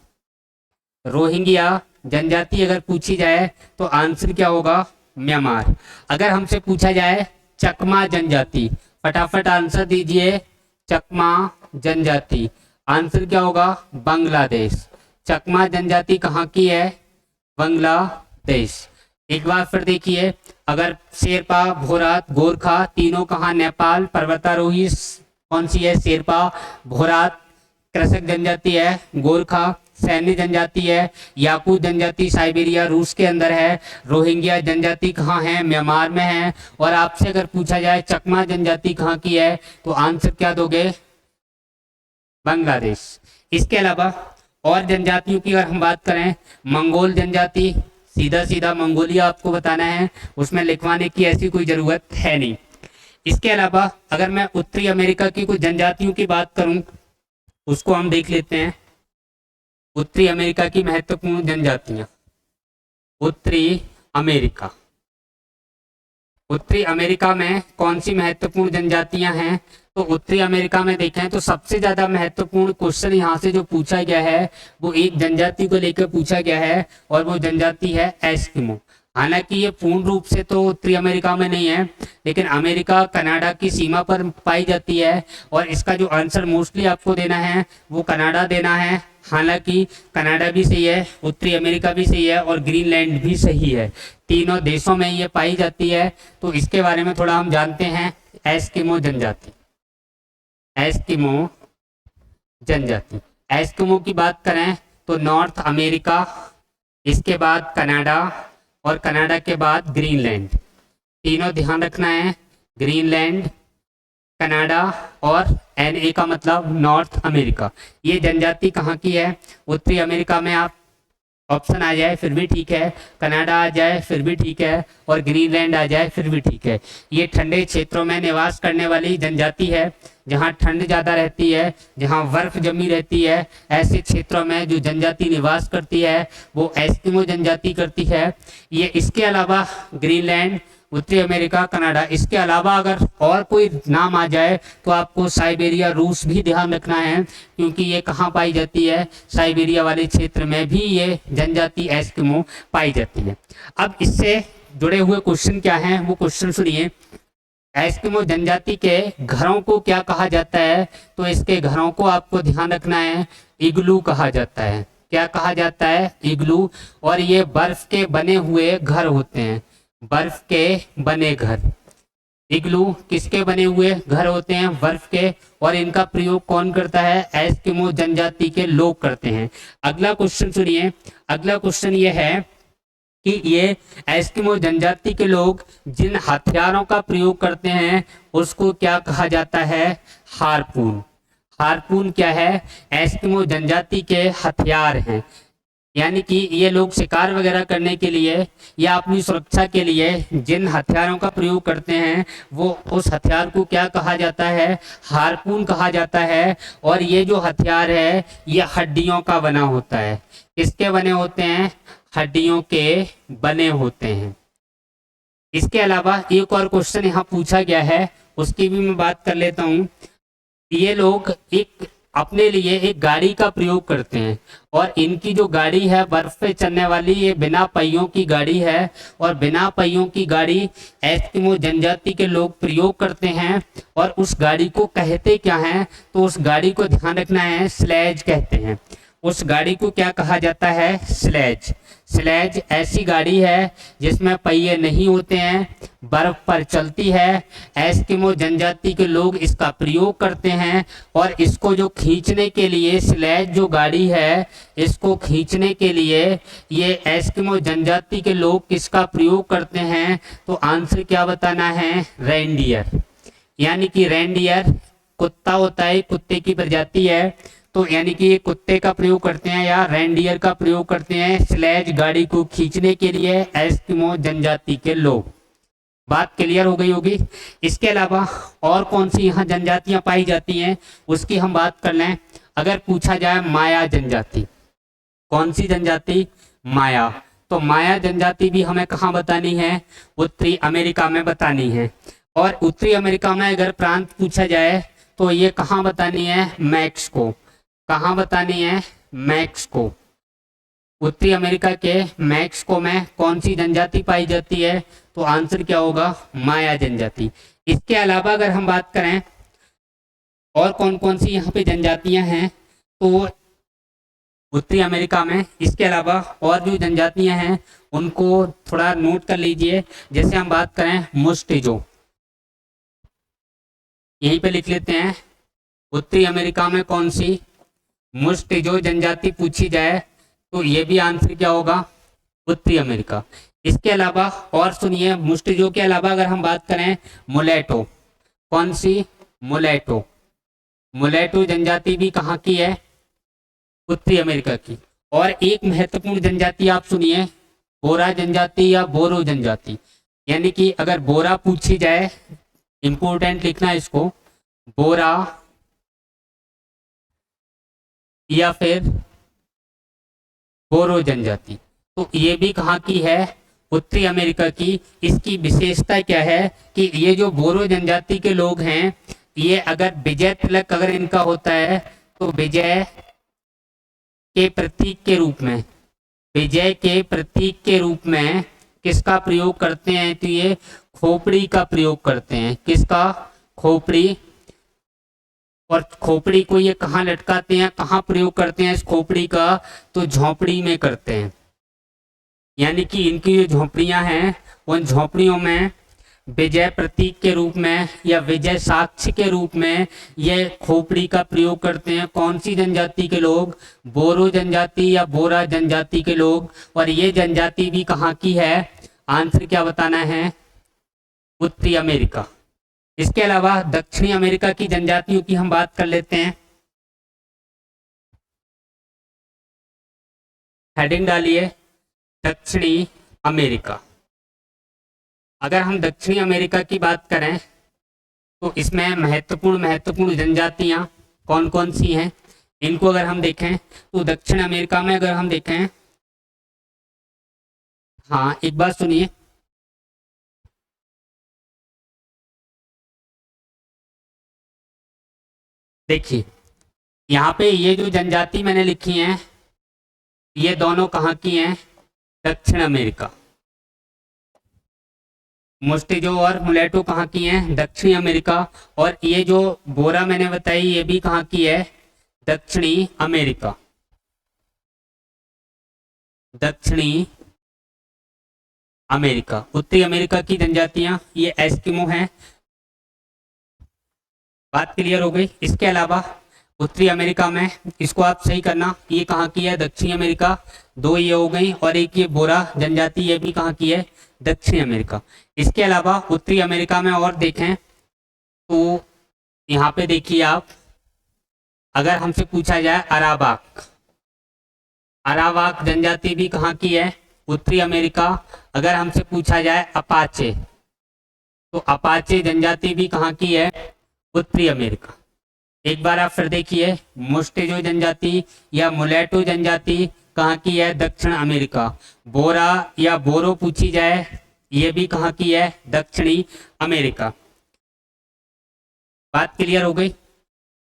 रोहिंग्या जनजाति अगर पूछी जाए तो आंसर क्या होगा, म्यांमार। अगर हमसे पूछा जाए चकमा जनजाति, फटाफट आंसर दीजिए, चकमा जनजाति। आंसर क्या होगा? बांग्लादेश। चकमा जनजाति कहाँ की है? बांग्लादेश। एक बार फिर देखिए, अगर शेरपा, भोरात, गोरखा तीनों कहाँ? नेपाल। पर्वतारोही कौन सी है? शेरपा, भोरात। कृषक जनजाति है गोरखा। सैन्य जनजाति है याकूत जनजाति, साइबेरिया रूस के अंदर है। रोहिंग्या जनजाति कहाँ है? म्यांमार में है। और आपसे अगर पूछा जाए चकमा जनजाति कहाँ की है, तो आंसर क्या दोगे? बांग्लादेश। इसके अलावा और जनजातियों की अगर हम बात करें, मंगोल जनजाति, सीधा सीधा मंगोलिया आपको बताना है, उसमें लिखवाने की ऐसी कोई जरूरत है नहीं। इसके अलावा अगर मैं उत्तरी अमेरिका की कुछ जनजातियों की बात करूं, उसको हम देख लेते हैं। उत्तरी अमेरिका की महत्वपूर्ण जनजातियां। उत्तरी अमेरिका, उत्तरी अमेरिका में कौन सी महत्वपूर्ण जनजातियां हैं? तो उत्तरी अमेरिका में देखें तो सबसे ज्यादा महत्वपूर्ण क्वेश्चन यहाँ से जो पूछा गया है वो एक जनजाति को लेकर पूछा गया है, और वो जनजाति है एस्किमो। हालांकि ये पूर्ण रूप से तो उत्तरी अमेरिका में नहीं है, लेकिन अमेरिका कनाडा की सीमा पर पाई जाती है, और इसका जो आंसर मोस्टली आपको देना है वो कनाडा देना है। हालांकि कनाडा भी सही है, उत्तरी अमेरिका भी सही है, और ग्रीनलैंड भी सही है। तीनों देशों में ये पाई जाती है। तो इसके बारे में थोड़ा हम जानते हैं। एस्किमो जनजाति, एस्किमो जनजाति। एस्किमो की बात करें तो नॉर्थ अमेरिका, इसके बाद कनाडा, और कनाडा के बाद ग्रीनलैंड। तीनों ध्यान रखना है, ग्रीनलैंड, कनाडा और NA का मतलब नॉर्थ अमेरिका। ये जनजाति कहाँ की है? उत्तरी अमेरिका में। आप ऑप्शन आ जाए फिर भी ठीक है, कनाडा आ जाए फिर भी ठीक है, और ग्रीनलैंड आ जाए फिर भी ठीक है। ये ठंडे क्षेत्रों में निवास करने वाली जनजाति है, जहाँ ठंड ज़्यादा रहती है, जहाँ बर्फ जमी रहती है, ऐसे क्षेत्रों में जो जनजाति निवास करती है वो एस्किमो जनजाति करती है। ये इसके अलावा ग्रीनलैंड, उत्तरी अमेरिका, कनाडा, इसके अलावा अगर और कोई नाम आ जाए तो आपको साइबेरिया रूस भी ध्यान रखना है, क्योंकि ये कहाँ पाई जाती है? साइबेरिया वाले क्षेत्र में भी ये जनजाति एस्किमो पाई जाती है। अब इससे जुड़े हुए क्वेश्चन क्या हैं वो क्वेश्चन सुनिए। एस्किमो जनजाति के घरों को क्या कहा जाता है? तो इसके घरों को आपको ध्यान रखना है, इग्लू कहा जाता है। क्या कहा जाता है? इग्लू। और ये बर्फ के बने हुए घर होते हैं, बर्फ के बने घर। इग्लू किसके बने हुए घर होते हैं? बर्फ के। और इनका प्रयोग कौन करता है? एस्किमो जनजाति के लोग करते हैं। अगला क्वेश्चन सुनिए। अगला क्वेश्चन ये है कि ये एस्किमो जनजाति के लोग जिन हथियारों का प्रयोग करते हैं उसको क्या कहा जाता है? हार्पून। हार्पून क्या है? एस्किमो जनजाति के हथियार हैं। यानी कि ये लोग शिकार वगैरह करने के लिए या अपनी सुरक्षा के लिए जिन हथियारों का प्रयोग करते हैं वो उस हथियार को क्या कहा जाता है? हार्पून कहा जाता है। और ये जो हथियार है ये हड्डियों का बना होता है। किसके बने होते हैं? हड्डियों के बने होते हैं। इसके अलावा एक और क्वेश्चन यहाँ पूछा गया है, उसकी भी मैं बात कर लेता हूँ। ये लोग एक अपने लिए एक गाड़ी का प्रयोग करते हैं, और इनकी जो गाड़ी है बर्फ पे चलने वाली, ये बिना पहियों की गाड़ी है। और बिना पहियों की गाड़ी एस्किमो जनजाति के लोग प्रयोग करते हैं। और उस गाड़ी को कहते क्या हैं? तो उस गाड़ी को ध्यान रखना है, स्लेज कहते हैं। उस गाड़ी को क्या कहा जाता है? स्लेज। स्लेज ऐसी गाड़ी है जिसमें पहिए नहीं होते हैं, बर्फ पर चलती है। एस्किमो जनजाति के लोग इसका प्रयोग करते हैं, और इसको जो खींचने के लिए, स्लेज जो गाड़ी है इसको खींचने के लिए ये एस्किमो जनजाति के लोग किसका प्रयोग करते हैं? तो आंसर क्या बताना है? रेंडियर। यानी कि रेंडियर कुत्ता होता है, कुत्ते की प्रजाति है, तो यानी कि ये कुत्ते का प्रयोग करते हैं या रेंडियर का प्रयोग करते हैं स्लेज गाड़ी को खींचने के लिए एस्किमो जनजाति के लोग। बात क्लियर हो गई होगी। इसके अलावा और कौन सी यहाँ जनजातियां पाई जाती हैं उसकी हम बात कर लें। अगर पूछा जाए माया जनजाति, कौन सी जनजाति? माया। तो माया जनजाति भी हमें कहाँ बतानी है? उत्तरी अमेरिका में बतानी है। और उत्तरी अमेरिका में अगर प्रांत पूछा जाए तो ये कहाँ बतानी है? मैक्सिको। कहाँ बतानी है? मैक्सिको। उत्तरी अमेरिका के मैक्सिको में कौन सी जनजाति पाई जाती है? तो आंसर क्या होगा? माया जनजाति। इसके अलावा अगर हम बात करें और कौन कौन सी यहाँ पे जनजातियां हैं, तो उत्तरी अमेरिका में इसके अलावा और जो जनजातियां हैं उनको थोड़ा नोट कर लीजिए। जैसे हम बात करें मुस्टिजो, यहीं पे लिख लेते हैं उत्तरी अमेरिका में कौन सी मुस्टिजो जनजाति पूछी जाए तो ये भी आंसर क्या होगा, उत्तरी अमेरिका। इसके अलावा और सुनिए, मुस्टिजो के अलावा अगर हम बात करें मुलेटो, कौन सी मुलेटो, मुलेटो जनजाति भी कहाँ की है, उत्तरी अमेरिका की। और एक महत्वपूर्ण जनजाति आप सुनिए, बोरा जनजाति या बोरो जनजाति, यानी कि अगर बोरा पूछी जाए, इंपोर्टेंट लिखना है इसको, बोरा या फिर बोरो जनजाति, तो ये भी कहाँ की है, उत्तरी अमेरिका की। इसकी विशेषता क्या है कि ये जो बोरो जनजाति के लोग हैं, ये अगर विजय तिलक अगर इनका होता है तो विजय के प्रतीक के रूप में, विजय के प्रतीक के रूप में किसका प्रयोग करते हैं, तो ये खोपड़ी का प्रयोग करते हैं। किसका, खोपड़ी। और खोपड़ी को ये कहाँ लटकाते हैं, कहाँ प्रयोग करते हैं इस खोपड़ी का, तो झोपड़ी में करते हैं। यानी कि इनकी जो झोपड़ियां हैं उन झोपड़ियों में विजय प्रतीक के रूप में या विजय साक्ष्य के रूप में ये खोपड़ी का प्रयोग करते हैं। कौन सी जनजाति के लोग, बोरो जनजाति या बोरा जनजाति के लोग। और ये जनजाति भी कहाँ की है, आंसर क्या बताना है, उत्तरी अमेरिका। इसके अलावा दक्षिणी अमेरिका की जनजातियों की हम बात कर लेते हैं। हेडिंग डालिए दक्षिणी अमेरिका। अगर हम दक्षिणी अमेरिका की बात करें तो इसमें महत्वपूर्ण जनजातियां कौन कौन सी हैं, इनको अगर हम देखें तो दक्षिण अमेरिका में अगर हम देखें, हाँ एक बात सुनिए, देखिए यहाँ पे ये जो जनजाति मैंने लिखी हैं ये दोनों कहाँ की हैं, दक्षिण अमेरिका। मुस्टिजो और मुलेटो कहाँ की हैं, दक्षिणी अमेरिका। और ये जो बोरा मैंने बताई ये भी कहाँ की है, दक्षिणी अमेरिका, दक्षिणी अमेरिका। उत्तरी अमेरिका की जनजातियां ये एस्किमो हैं। बात क्लियर हो गई। इसके अलावा उत्तरी अमेरिका में, इसको आप सही करना, ये कहाँ की है, दक्षिणी अमेरिका। दो ये हो गई और एक ये बोरा जनजाति, ये भी कहाँ की है, दक्षिणी अमेरिका। इसके अलावा उत्तरी अमेरिका में और देखें तो यहाँ पे देखिए आप, अगर हमसे पूछा जाए अरावाक, अरावाक जनजाति भी कहाँ की है, उत्तरी अमेरिका। अगर हमसे पूछा जाए अपाचे, तो अपाचे जनजाति भी कहाँ की है, उत्तरी अमेरिका। एक बार आप फिर देखिए, मुस्टेजो जनजाति या मुलेटो जनजाति कहाँ की है, दक्षिण अमेरिका। बोरा या बोरो पूछी जाए ये भी कहाँ की है, दक्षिणी अमेरिका। बात क्लियर हो गई।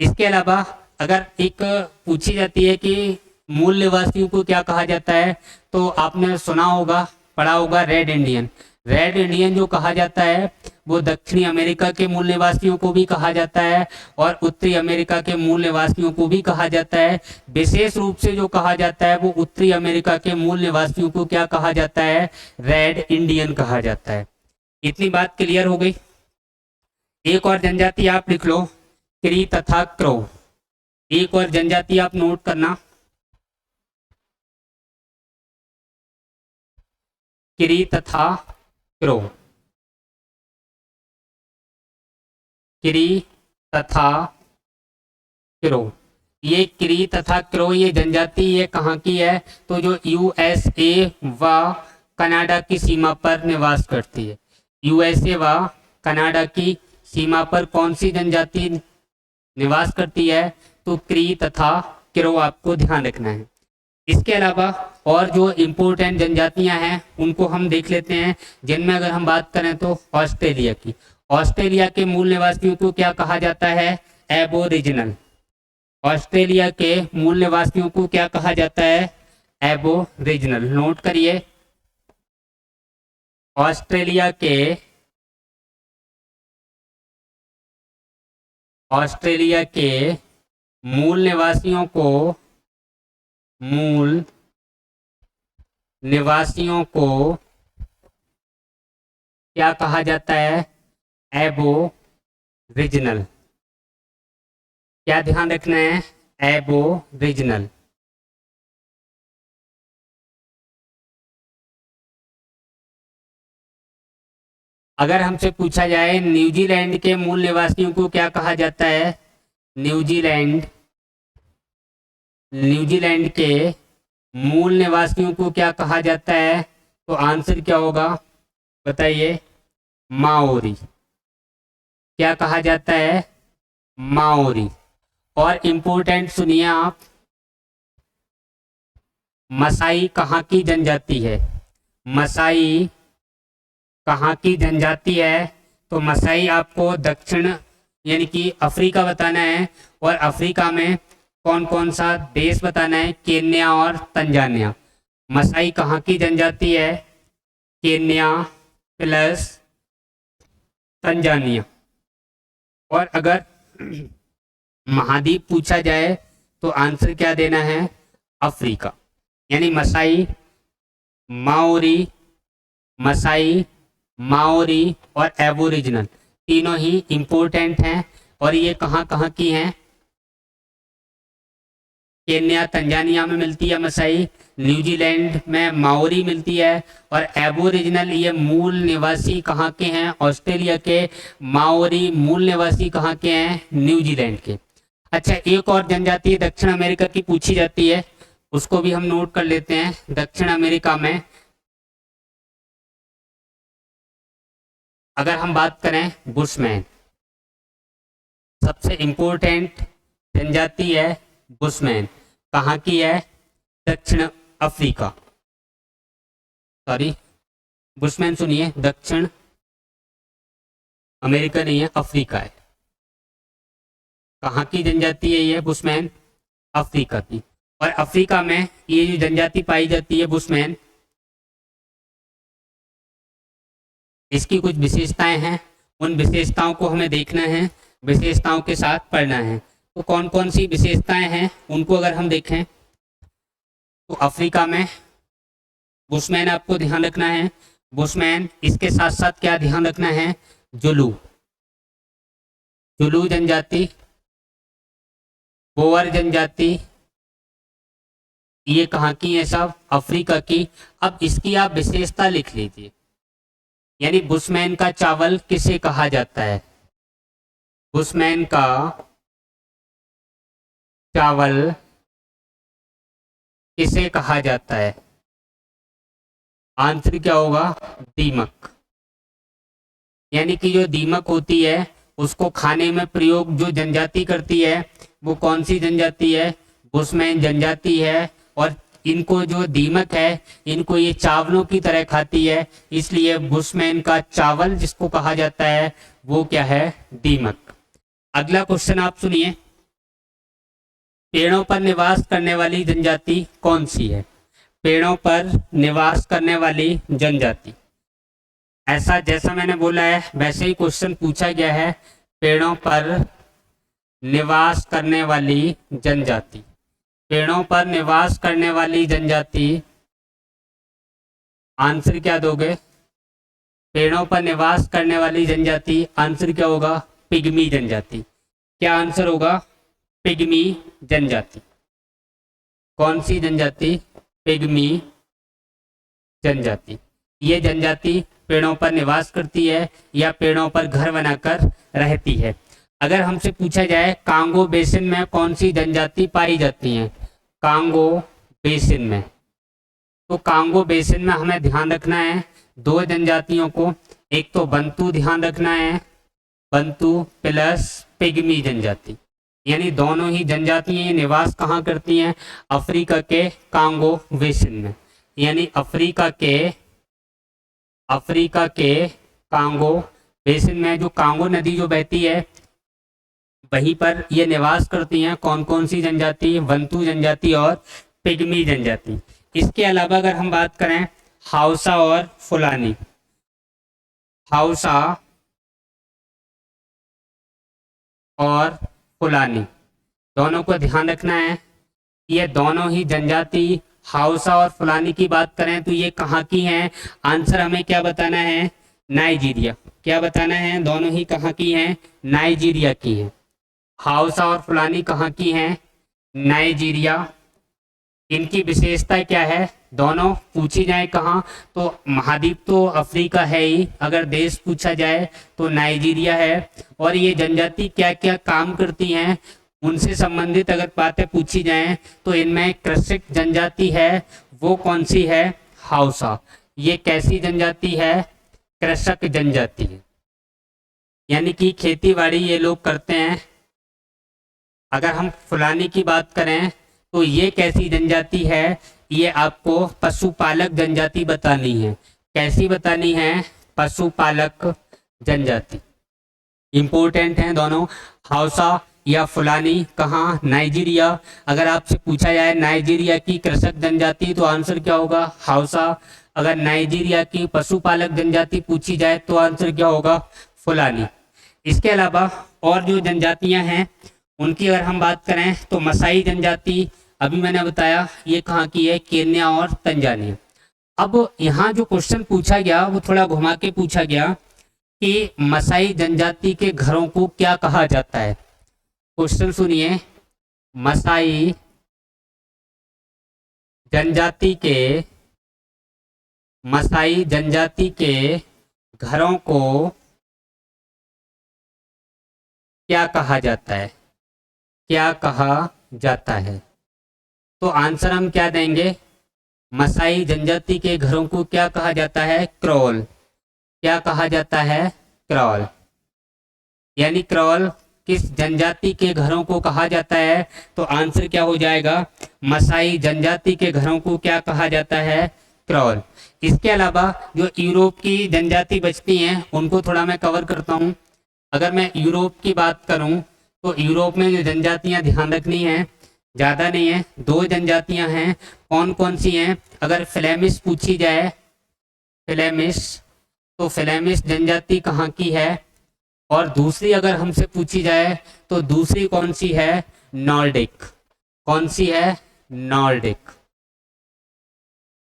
इसके अलावा अगर एक पूछी जाती है कि मूल निवासियों को क्या कहा जाता है, तो आपने सुना होगा, पढ़ा होगा, रेड इंडियन। रेड इंडियन जो कहा जाता है वो दक्षिणी अमेरिका के मूल निवासियों को भी कहा जाता है और उत्तरी अमेरिका के मूल निवासियों को भी कहा जाता है। विशेष रूप से जो कहा जाता है वो उत्तरी अमेरिका के मूल निवासियों को क्या कहा जाता है, रेड इंडियन कहा जाता है। इतनी बात क्लियर हो गई। एक और जनजाति आप लिख लो, क्री तथा क्रो। एक और जनजाति आप नोट करना, क्री तथा क्रो, क्री तथा क्रो। ये क्री तथा क्रो ये जनजाति ये कहाँ की है, तो जो यूएसए व कनाडा की सीमा पर निवास करती है। यूएसए व कनाडा की सीमा पर कौन सी जनजाति निवास करती है, तो क्री तथा क्रो आपको ध्यान रखना है। इसके अलावा और जो इम्पोर्टेंट जनजातियां हैं उनको हम देख लेते हैं, जिनमें अगर हम बात करें तो ऑस्ट्रेलिया की। ऑस्ट्रेलिया के मूल निवासियों को क्या कहा जाता है, एबोरिजिनल। ऑस्ट्रेलिया के मूल निवासियों को क्या कहा जाता है, एबोरिजिनल। नोट करिए, ऑस्ट्रेलिया के मूल निवासियों को क्या कहा जाता है? एबोरिजिनल। क्या ध्यान रखना है? एबोरिजिनल। अगर हमसे पूछा जाए न्यूजीलैंड के मूल निवासियों को क्या कहा जाता है? न्यूजीलैंड के मूल निवासियों को क्या कहा जाता है? तो आंसर क्या होगा बताइए? माओरी। क्या कहा जाता है? माओरी। और इंपॉर्टेंट सुनिए आप, मसाई कहाँ की जनजाति है? मसाई कहाँ की जनजाति है? तो मसाई आपको दक्षिण यानी कि अफ्रीका बताना है। और अफ्रीका में कौन कौन सा देश बताना है? केन्या और तंजानिया। मसाई कहाँ की जनजाति है? Kenya plus Tanzania. और अगर महाद्वीप पूछा जाए तो आंसर क्या देना है? अफ्रीका। यानी मसाई, माओरी और एबोरिजिनल तीनों ही इंपॉर्टेंट हैं। और ये कहाँ कहाँ की हैं? केन्या तंजानिया में मिलती है मसाई, न्यूजीलैंड में माओरी मिलती है, और एबोरिजिनल ये मूल निवासी कहाँ के हैं? ऑस्ट्रेलिया के। माओरी मूल निवासी कहाँ के हैं? न्यूजीलैंड के। अच्छा, एक और जनजाति दक्षिण अमेरिका की पूछी जाती है, उसको भी हम नोट कर लेते हैं। दक्षिण अमेरिका में अगर हम बात करें बुशमैन, सबसे इंपॉर्टेंट जनजाति है बुशमैन। कहाँ की है? दक्षिण अफ्रीका। सॉरी, बुशमैन सुनिए, दक्षिण अमेरिका नहीं है, अफ्रीका है। कहाँ की जनजाति है ये बुशमैन? अफ्रीका की। और अफ्रीका में ये जो जनजाति पाई जाती है बुशमैन, इसकी कुछ विशेषताएं हैं। उन विशेषताओं को हमें देखना है, विशेषताओं के साथ पढ़ना है। तो कौन कौन सी विशेषताएं हैं उनको अगर हम देखें तो अफ्रीका में बुशमैन आपको ध्यान रखना है। बुशमैन, इसके साथ साथ क्या ध्यान रखना है? जुलू जनजाति, बोअर जनजाति, ये कहाँ की है? सब अफ्रीका की। अब इसकी आप विशेषता लिख लीजिए। यानी बुशमैन का चावल किसे कहा जाता है? बुशमैन का चावल किसे कहा जाता है? आंसर क्या होगा? दीमक। यानी कि जो दीमक होती है उसको खाने में प्रयोग जो जनजाति करती है वो कौन सी जनजाति है? बुशमैन जनजाति है। और इनको जो दीमक है इनको ये चावलों की तरह खाती है, इसलिए बुशमैन का चावल जिसको कहा जाता है वो क्या है? दीमक। अगला क्वेश्चन आप सुनिए, पेड़ों पर निवास करने वाली जनजाति कौन सी है? पेड़ों पर निवास करने वाली जनजाति, ऐसा जैसा मैंने बोला है वैसे ही क्वेश्चन पूछा गया है। पेड़ों पर निवास करने वाली जनजाति, पेड़ों पर निवास करने वाली जनजाति, आंसर क्या दोगे? पेड़ों पर निवास करने वाली जनजाति, आंसर क्या होगा? पिग्मी जनजाति। क्या आंसर होगा? पिग्मी जनजाति। कौन सी जनजाति? पिग्मी जनजाति। ये जनजाति पेड़ों पर निवास करती है या पेड़ों पर घर बनाकर रहती है। अगर हमसे पूछा जाए कांगो बेसिन में कौन सी जनजाति पाई जाती है? कांगो बेसिन में, तो कांगो बेसिन में हमें ध्यान रखना है दो जनजातियों को। एक तो बंतू ध्यान रखना है, बंतू प्लस पिग्मी जनजाति। यानी दोनों ही जनजातियां निवास कहाँ करती हैं? अफ्रीका के कांगो बेसिन में। यानी अफ्रीका के कांगो बेसिन में जो कांगो नदी जो बहती है वहीं पर ये निवास करती हैं। कौन कौन सी जनजाति? बंतू जनजाति और पिग्मी जनजाति। इसके अलावा अगर हम बात करें हाउसा और फुलानी, हाउसा और फुलानी, दोनों को ध्यान रखना है। ये दोनों ही जनजाति हाउसा और फुलानी की बात करें तो ये कहाँ की हैं? आंसर हमें क्या बताना है? नाइजीरिया। क्या बताना है? दोनों ही कहाँ की हैं? नाइजीरिया की हैं। हाउसा और फुलानी कहाँ की हैं? नाइजीरिया। इनकी विशेषता क्या है? दोनों पूछी जाए कहाँ तो महाद्वीप तो अफ्रीका है ही, अगर देश पूछा जाए तो नाइजीरिया है। और ये जनजाति क्या क्या काम करती हैं उनसे संबंधित अगर बातें पूछी जाएं तो इनमें कृषक जनजाति है, वो कौन सी है? हाउसा। ये कैसी जनजाति है? कृषक जनजाति है, यानी कि खेती बाड़ी ये लोग करते हैं। अगर हम फुलानी की बात करें तो ये कैसी जनजाति है? ये आपको पशुपालक जनजाति बतानी है। कैसी बतानी है? पशुपालक जनजाति। इंपॉर्टेंट हैं दोनों। हाउसा या फुलानी कहाँ? नाइजीरिया। अगर आपसे पूछा जाए नाइजीरिया की कृषक जनजाति तो आंसर क्या होगा? हाउसा। अगर नाइजीरिया की पशुपालक जनजाति पूछी जाए तो आंसर क्या होगा? फुलानी। इसके अलावा और जो जनजातियां हैं उनकी अगर हम बात करें तो मसाई जनजाति, अभी मैंने बताया ये कहाँ की है? केन्या और तंजानिया। अब यहाँ जो क्वेश्चन पूछा गया वो थोड़ा घुमा के पूछा गया कि मसाई जनजाति के घरों को क्या कहा जाता है। क्वेश्चन सुनिए, मसाई जनजाति के घरों को क्या कहा जाता है? क्या कहा जाता है? तो आंसर हम क्या देंगे? मसाई जनजाति के घरों को क्या कहा जाता है? क्रॉल। क्या कहा जाता है? क्रॉल। यानी क्रॉल किस जनजाति के घरों को कहा जाता है? तो आंसर क्या हो जाएगा? मसाई जनजाति के घरों को क्या कहा जाता है? क्रॉल। इसके अलावा जो यूरोप की जनजाति बचती हैं उनको थोड़ा मैं कवर करता हूँ। अगर मैं यूरोप की बात करूँ तो यूरोप में जो जनजातियाँ ध्यान रखनी है, ज़्यादा नहीं है, 2 जनजातियाँ हैं। कौन कौन सी हैं? अगर फ्लेमिश पूछी जाए, फ्लेमिश, तो फ्लेमिश जनजाति कहाँ की है? और दूसरी अगर हमसे पूछी जाए तो दूसरी कौन सी है? नॉर्डिक। कौन सी है? नॉर्डिक।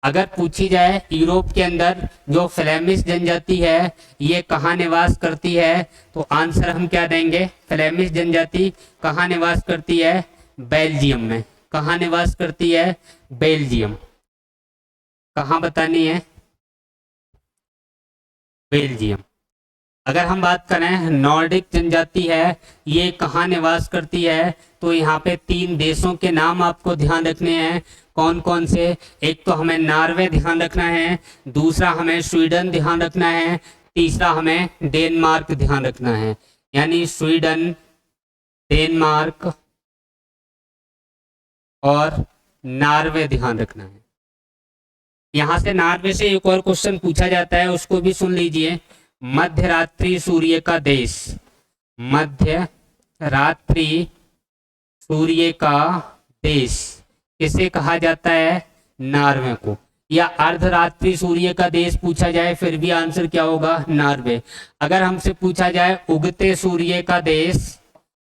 अगर पूछी जाए यूरोप के अंदर जो फ्लेमिश जनजाति है ये कहाँ निवास करती है तो आंसर हम क्या देंगे? फ्लेमिश जनजाति कहाँ निवास करती है? बेल्जियम में। कहाँ निवास करती है? बेल्जियम। कहाँ बतानी है? बेल्जियम। अगर हम बात करें नॉर्डिक जनजाति है ये कहाँ निवास करती है तो यहाँ पे 3 देशों के नाम आपको ध्यान रखने हैं। कौन कौन से? एक तो हमें नॉर्वे ध्यान रखना है, दूसरा हमें स्वीडन ध्यान रखना है, तीसरा हमें डेनमार्क ध्यान रखना है। यानी स्वीडन, डेनमार्क और नॉर्वे ध्यान रखना है। यहाँ से नॉर्वे से एक और क्वेश्चन पूछा जाता है, उसको भी सुन लीजिए। मध्यरात्रि सूर्य का देश, मध्यरात्रि सूर्य का देश किसे कहा जाता है? नॉर्वे को। या अर्धरात्रि सूर्य का देश पूछा जाए फिर भी आंसर क्या होगा? नॉर्वे। अगर हमसे पूछा जाए उगते सूर्य का देश,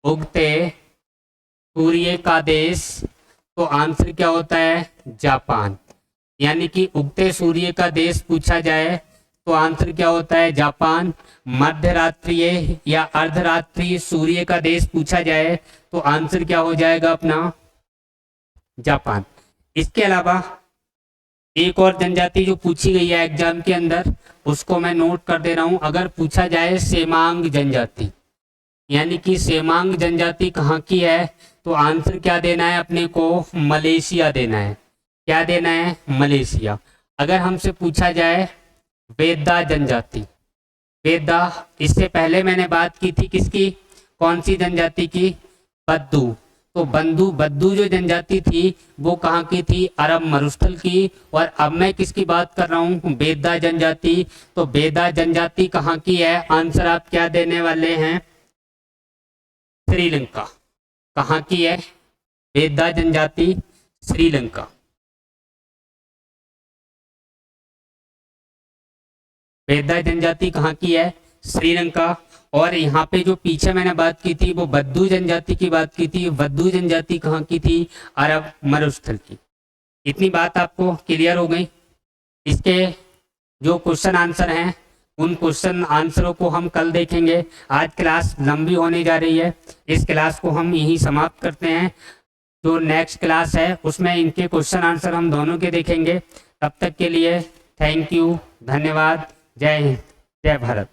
उगते सूर्य का देश, तो आंसर क्या होता है? जापान। यानी कि उगते सूर्य का देश पूछा जाए तो आंसर क्या होता है? जापान। मध्यरात्रि या अर्धरात्रि सूर्य का देश पूछा जाए तो आंसर क्या हो जाएगा अपना? जापान। इसके अलावा एक और जनजाति जो पूछी गई है एग्जाम के अंदर उसको मैं नोट कर दे रहा हूं। अगर पूछा जाए सेमांग जनजाति, यानी कि सेमांग जनजाति कहाँ की है तो आंसर क्या देना है अपने को? मलेशिया देना है। क्या देना है? मलेशिया। अगर हमसे पूछा जाए वेदा जनजाति, वेदा, इससे पहले मैंने बात की थी किसकी? कौन सी जनजाति की? बद्दू। तो बद्दू जो जनजाति थी वो कहाँ की थी? अरब मरुस्थल की। और अब मैं किसकी बात कर रहा हूँ? वेदा जनजाति। तो वेदा जनजाति कहाँ की है? आंसर आप क्या देने वाले हैं? श्रीलंका। कहाँ की है वेदा जनजाति? श्रीलंका। वेदा जनजाति कहाँ की है? श्रीलंका। और यहाँ पे जो पीछे मैंने बात की थी वो बद्दू जनजाति की बात की थी। बद्दू जनजाति कहाँ की थी? अरब मरुस्थल की। इतनी बात आपको क्लियर हो गई। इसके जो क्वेश्चन आंसर हैं उन क्वेश्चन आंसरों को हम कल देखेंगे। आज क्लास लंबी होने जा रही है, इस क्लास को हम यहीं समाप्त करते हैं। जो नेक्स्ट क्लास है उसमें इनके क्वेश्चन आंसर हम दोनों के देखेंगे। तब तक के लिए थैंक यू, धन्यवाद, जय हिंद, जय भारत।